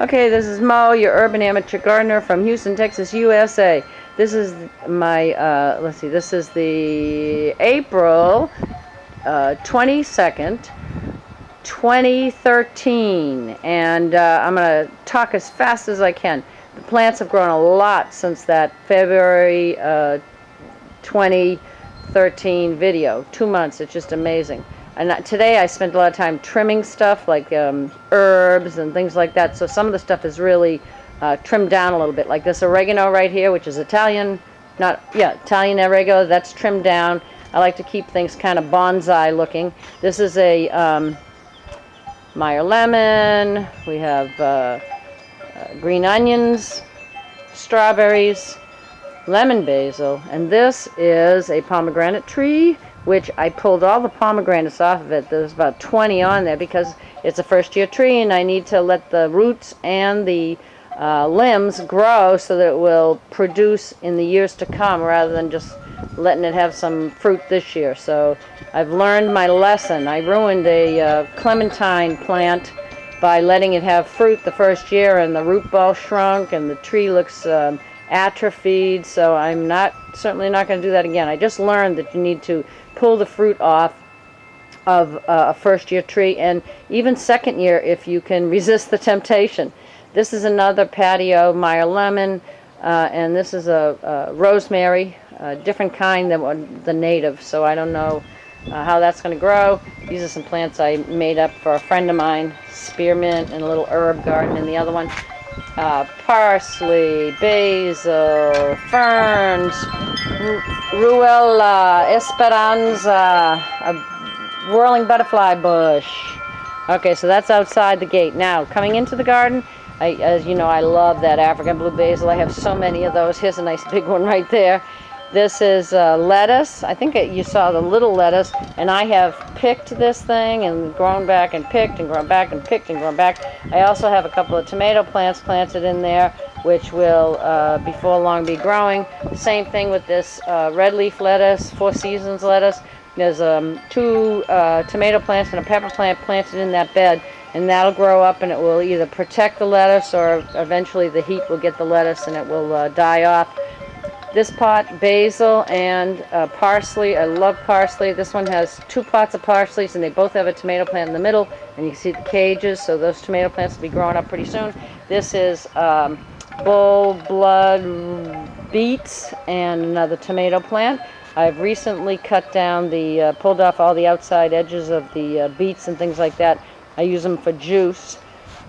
Okay, this is Mo, your urban amateur gardener from Houston, Texas, USA. This is my, let's see, this is the April 22nd, 2013. And I'm going to talk as fast as I can. The plants have grown a lot since that February 2013 video. 2 months, it's just amazing. And today I spent a lot of time trimming stuff like herbs and things like that. So some of the stuff is really trimmed down a little bit. Like this oregano right here, which is Italian, Italian oregano. That's trimmed down. I like to keep things kind of bonsai looking. This is a Meyer lemon. We have green onions, strawberries, lemon basil, and this is a pomegranate tree, which I pulled all the pomegranates off of it. There's about 20 on there because it's a first-year tree and I need to let the roots and the limbs grow so that it will produce in the years to come rather than just letting it have some fruit this year. So I've learned my lesson. I ruined a clementine plant by letting it have fruit the first year, and the root ball shrunk and the tree looks atrophied, so I'm certainly not going to do that again. I just learned that you need to pull the fruit off of a first-year tree, and even second year if you can resist the temptation. This is another patio Meyer lemon, and this is a rosemary, a different kind than the native, so I don't know how that's going to grow. These are some plants I made up for a friend of mine, spearmint and a little herb garden in the other one. Parsley, basil, ferns, ruella, esperanza, a whirling butterfly bush. Okay, so that's outside the gate. Now, coming into the garden, as you know, I love that African blue basil. I have so many of those. Here's a nice big one right there. This is lettuce. I think you saw the little lettuce, and I have picked this thing and grown back and picked and grown back and picked and grown back. I also have a couple of tomato plants planted in there, which will before long be growing. Same thing with this red leaf lettuce, Four Seasons lettuce. There's 2 tomato plants and a pepper plant planted in that bed, and that'll grow up and it will either protect the lettuce or eventually the heat will get the lettuce and it will die off. This pot, basil and parsley. I love parsley. This one has 2 pots of parsleys, and they both have a tomato plant in the middle, and you can see the cages, so those tomato plants will be growing up pretty soon. This is bull blood beets and another tomato plant. I've recently cut down pulled off all the outside edges of the beets and things like that. I use them for juice.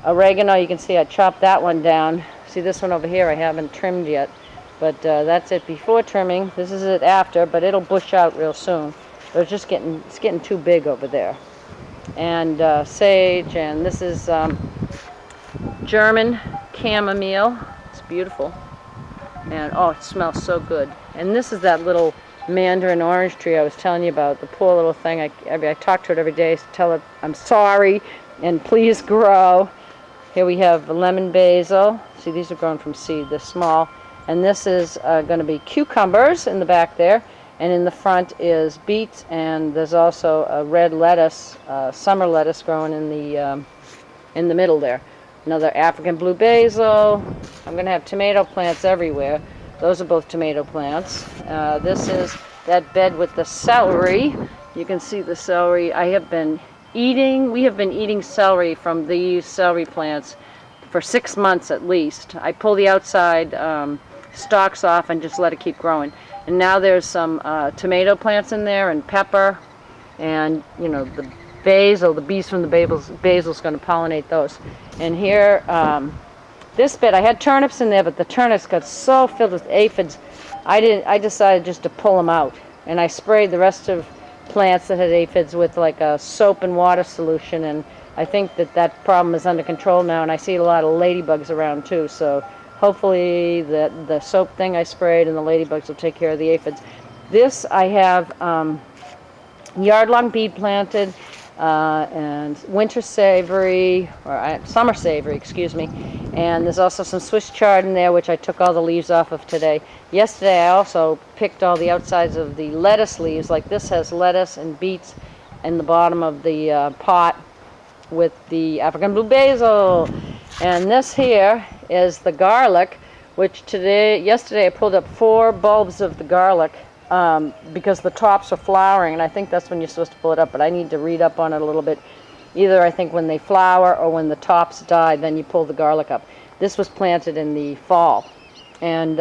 Oregano, you can see I chopped that one down. See this one over here I haven't trimmed yet. But that's it before trimming. This is it after, but it'll bush out real soon. But it's getting too big over there. And sage, and this is German chamomile. It's beautiful. And oh, it smells so good. And this is that little mandarin orange tree I was telling you about. The poor little thing. I talk to it every day to tell it I'm sorry and please grow. Here we have lemon basil. See, these are grown from seed. They're small. And this is going to be cucumbers in the back there, and in the front is beets, and there's also a red lettuce, summer lettuce growing in the middle there. Another African blue basil. I'm going to have tomato plants everywhere. Those are both tomato plants. This is that bed with the celery. You can see the celery. We have been eating celery from these celery plants for 6 months at least. I pull the outside stalks off and just let it keep growing. And now there's some tomato plants in there and pepper, and you know the basil, the bees from the basil's going to pollinate those. And here, this bed, I had turnips in there, but the turnips got so filled with aphids, I decided just to pull them out, and I sprayed the rest of plants that had aphids with like a soap and water solution, and I think that problem is under control now, and I see a lot of ladybugs around too, so hopefully the soap thing I sprayed and the ladybugs will take care of the aphids. This I have yard-long beet planted and winter savory, or summer savory, excuse me. And there's also some Swiss chard in there, which I took all the leaves off of today. Yesterday I also picked all the outsides of the lettuce leaves. Like this has lettuce and beets in the bottom of the pot with the African blue basil. And this here is the garlic, which yesterday I pulled up 4 bulbs of the garlic because the tops are flowering, and I think that's when you're supposed to pull it up, but I need to read up on it a little bit. Either I think when they flower or when the tops die, then you pull the garlic up. This was planted in the fall, and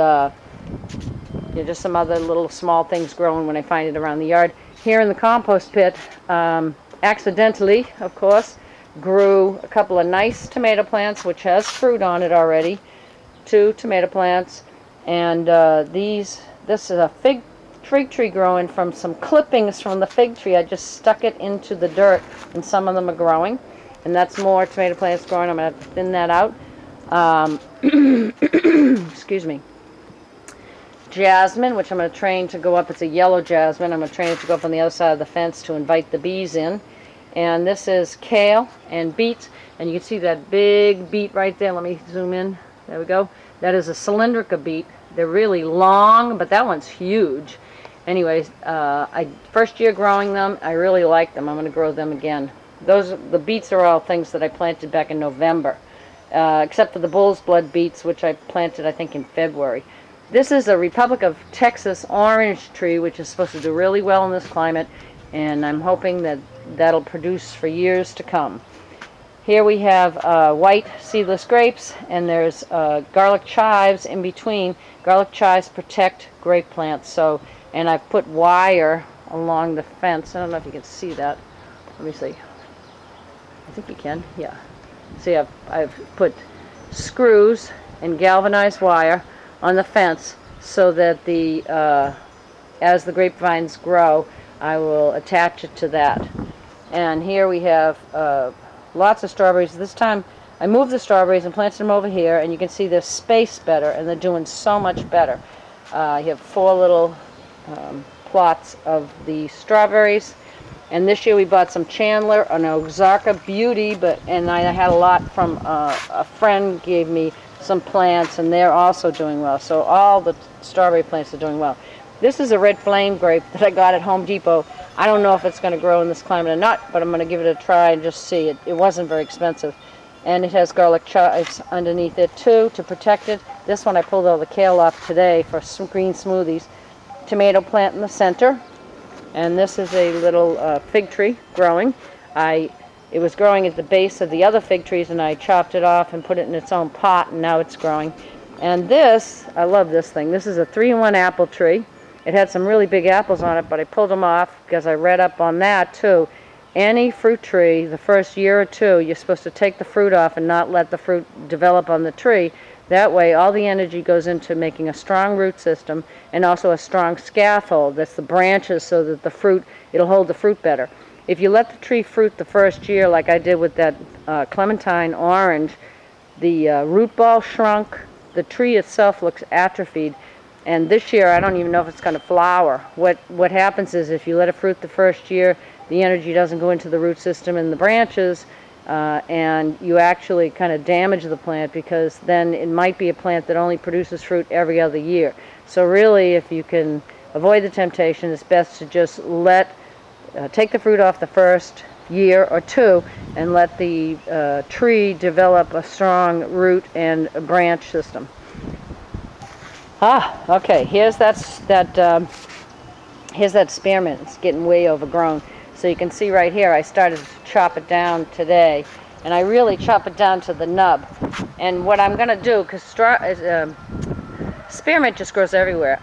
just some other little small things growing when I find it around the yard. Here in the compost pit, accidentally, of course, grew a couple of nice tomato plants, which has fruit on it already. 2 tomato plants, and this is a fig tree growing from some clippings from the fig tree. I just stuck it into the dirt, and some of them are growing, and that's more tomato plants growing. I'm going to thin that out. Excuse me. Jasmine, which I'm going to train to go up. It's a yellow jasmine. I'm going to train it to go up on the other side of the fence to invite the bees in. And this is kale and beets, and you can see that big beet right there. Let me zoom in. There we go. That is a cylindrica beet. They're really long, but that one's huge. Anyways, first year growing them, I really like them. I'm going to grow them again. The beets are all things that I planted back in November, except for the bull's blood beets, which I planted, I think, in February. This is a Republic of Texas orange tree, which is supposed to do really well in this climate, and I'm hoping that that'll produce for years to come. Here we have white seedless grapes, and there's garlic chives in between. Garlic chives protect grape plants, and I've put wire along the fence. I don't know if you can see that. Let me see. I think you can, yeah. See, I've put screws and galvanized wire on the fence so that as the grapevines grow, I will attach it to that. And here we have lots of strawberries. This time I moved the strawberries and planted them over here, and you can see they're spaced better, and they're doing so much better. You have 4 little plots of the strawberries, and this year we bought some Chandler, an Ozarka Beauty, and I had a lot from a friend gave me some plants, and they're also doing well. So all the strawberry plants are doing well. This is a red flame grape that I got at Home Depot. I don't know if it's going to grow in this climate or not, but I'm going to give it a try and just see. It wasn't very expensive. And it has garlic chives underneath it too to protect it. This one I pulled all the kale off today for some green smoothies. Tomato plant in the center. And this is a little fig tree growing. It was growing at the base of the other fig trees, and I chopped it off and put it in its own pot, and now it's growing. And this, I love this thing. This is a 3-in-1 apple tree. It had some really big apples on it, but I pulled them off because I read up on that too. Any fruit tree, the first year or 2, you're supposed to take the fruit off and not let the fruit develop on the tree. That way, all the energy goes into making a strong root system and also a strong scaffold. That's the branches, so that it'll hold the fruit better. If you let the tree fruit the first year, like I did with that clementine orange, the root ball shrunk. The tree itself looks atrophied. And this year, I don't even know if it's going to flower. What happens is if you let it fruit the first year, the energy doesn't go into the root system and the branches, and you actually kind of damage the plant, because then it might be a plant that only produces fruit every other year. So really, if you can avoid the temptation, it's best to just take the fruit off the first year or 2 and let the tree develop a strong root and a branch system. Okay, here's that spearmint. It's getting way overgrown. So you can see right here, I started to chop it down today, and I really chop it down to the nub. And what I'm going to do, because spearmint just grows everywhere,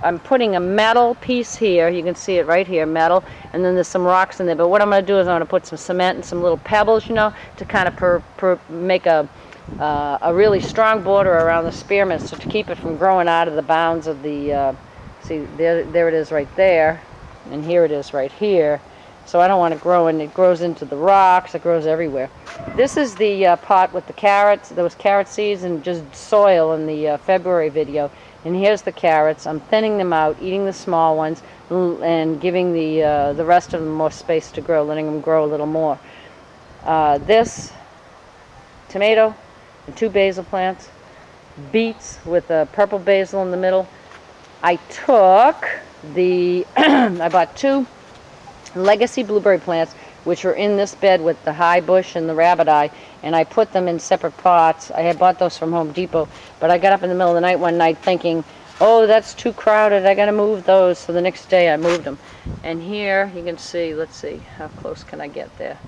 I'm putting a metal piece here. You can see it right here, metal, and then there's some rocks in there. But what I'm going to do is I'm going to put some cement and some little pebbles, to kind of make a really strong border around the spearmint, so to keep it from growing out of the bounds of the, see, there it is right there, and here it is right here. So I don't want to grow, and it grows into the rocks, it grows everywhere. This is the pot with the carrots. There was carrot seeds and just soil in the February video. And here's the carrots. I'm thinning them out, eating the small ones, and giving the rest of them more space to grow, letting them grow a little more. This tomato and 2 basil plants, beets with a purple basil in the middle. I took I bought 2 legacy blueberry plants which are in this bed with the high bush and the rabbit eye, and I put them in separate pots. I had bought those from Home Depot, but I got up in the middle of the night one night thinking, oh, that's too crowded, I gotta move those. So the next day I moved them. And here you can see, let's see, how close can I get there?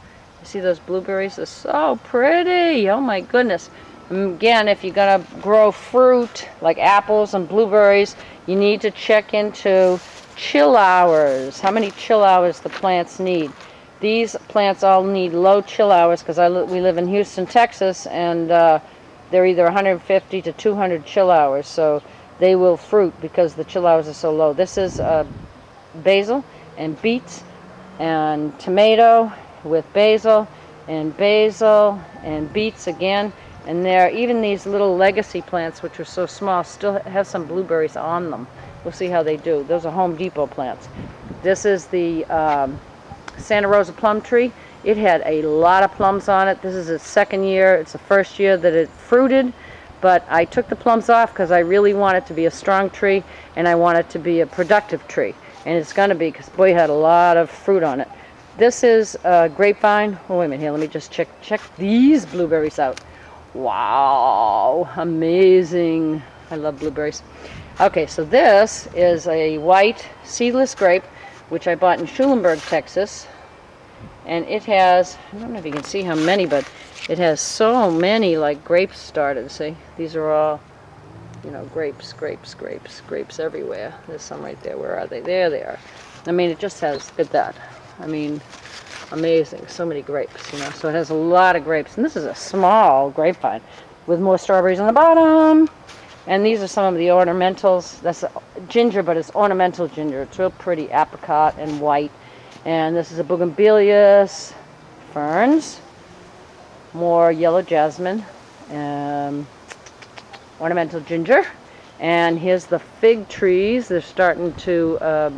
You see those blueberries? They're so pretty. Oh my goodness. Again, if you're gonna grow fruit like apples and blueberries, you need to check into chill hours, how many chill hours the plants need. These plants all need low chill hours because we live in Houston, Texas, and they're either 150 to 200 chill hours, so they will fruit because the chill hours are so low. This is basil and beets and tomato with basil and beets again. And there, even these little legacy plants, which are so small, still have some blueberries on them. We'll see how they do. Those are Home Depot plants. This is the Santa Rosa plum tree. It had a lot of plums on it. This is its second year. It's the first year that it fruited, but I took the plums off because I really want it to be a strong tree, and I want it to be a productive tree. And it's going to be, because boy, it had a lot of fruit on it. This is grapevine. Oh, wait a minute here. Let me just check these blueberries out. Wow, amazing. I love blueberries. Okay, so this is a white seedless grape, which I bought in Schulenburg, Texas. And it has, I don't know if you can see how many, but it has so many like grapes started. See, these are all, you know, grapes everywhere. There's some right there. Where are they? There they are. I mean, it just has, look at that. I mean, amazing. So many grapes, you know. So it has a lot of grapes. And this is a small grapevine with more strawberries on the bottom. And these are some of the ornamentals. That's ginger, but it's ornamental ginger. It's real pretty, apricot and white. And this is a bougainvilleas, ferns, more yellow jasmine, ornamental ginger. And here's the fig trees. They're starting to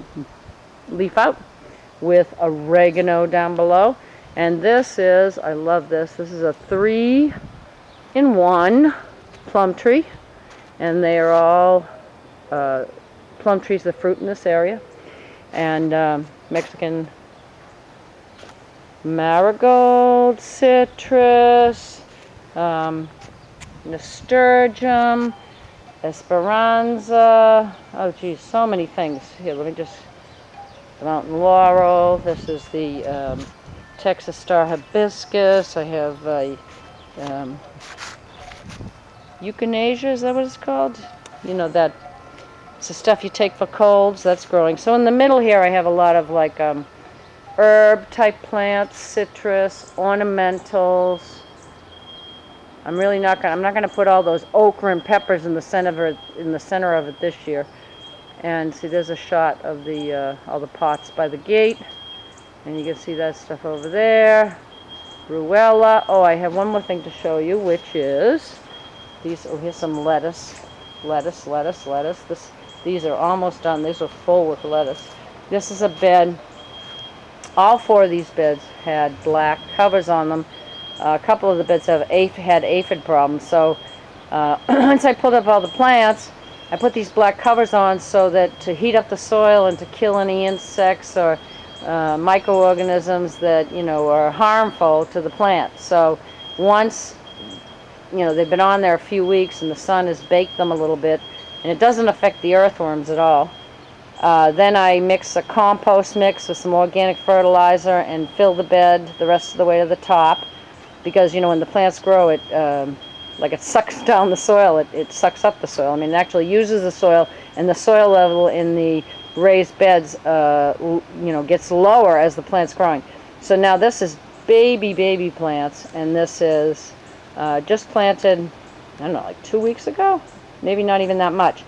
leaf out with oregano down below. And this is, I love this, this is a 3-in-1 plum tree. And they are all plum trees that fruit in this area. And Mexican marigold, citrus, nasturtium, esperanza. Oh geez, so many things. Here, let me just, the mountain laurel. This is the Texas star hibiscus. I have euthanasia, is that what it's called? You know, that it's the stuff you take for colds. That's growing. So in the middle here I have a lot of like herb type plants, citrus, ornamentals. I'm not gonna put all those okra and peppers in the center of it this year. And see, there's a shot of the all the pots by the gate, and you can see that stuff over there. Ruella. Oh, I have one more thing to show you, which is these. Oh, here's some lettuce. These are almost done. These are full with lettuce. This is a bed. All 4 of these beds had black covers on them. A couple of the beds had aphid problems. So once I pulled up all the plants, I put these black covers on so that to heat up the soil and to kill any insects or microorganisms that, you know, are harmful to the plant. So once, you know, they've been on there a few weeks and the sun has baked them a little bit, and it doesn't affect the earthworms at all. Then I mix a compost mix with some organic fertilizer and fill the bed the rest of the way to the top, because, you know, when the plants grow, it like it sucks down the soil. It sucks up the soil. I mean, it actually uses the soil, and the soil level in the raised beds, you know, gets lower as the plant's growing. So now this is baby plants, and this is just planted, I don't know, like 2 weeks ago, maybe not even that much.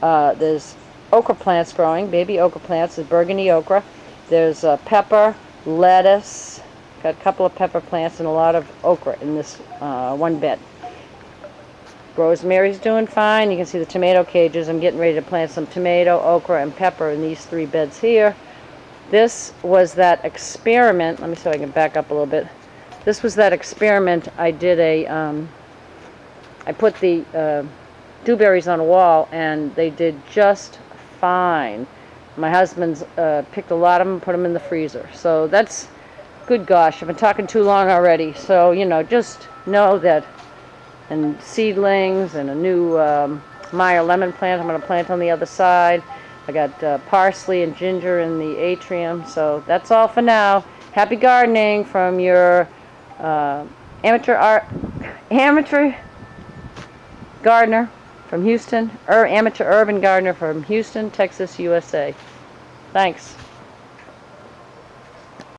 There's okra plants growing, baby okra plants. There's burgundy okra. There's pepper, lettuce. Got a couple of pepper plants and a lot of okra in this one bed. Rosemary's doing fine. You can see the tomato cages. I'm getting ready to plant some tomato, okra, and pepper in these 3 beds here. This was that experiment. Let me see if I can back up a little bit. This was that experiment. I did I put the dewberries on a wall, and they did just fine. My husband's picked a lot of them and put them in the freezer. So that's good gosh, I've been talking too long already. So, you know, just know that, and seedlings and a new Meyer lemon plant I'm going to plant on the other side. I got parsley and ginger in the atrium. So that's all for now. Happy gardening from your amateur gardener from Houston, amateur urban gardener from Houston, Texas, USA. Thanks.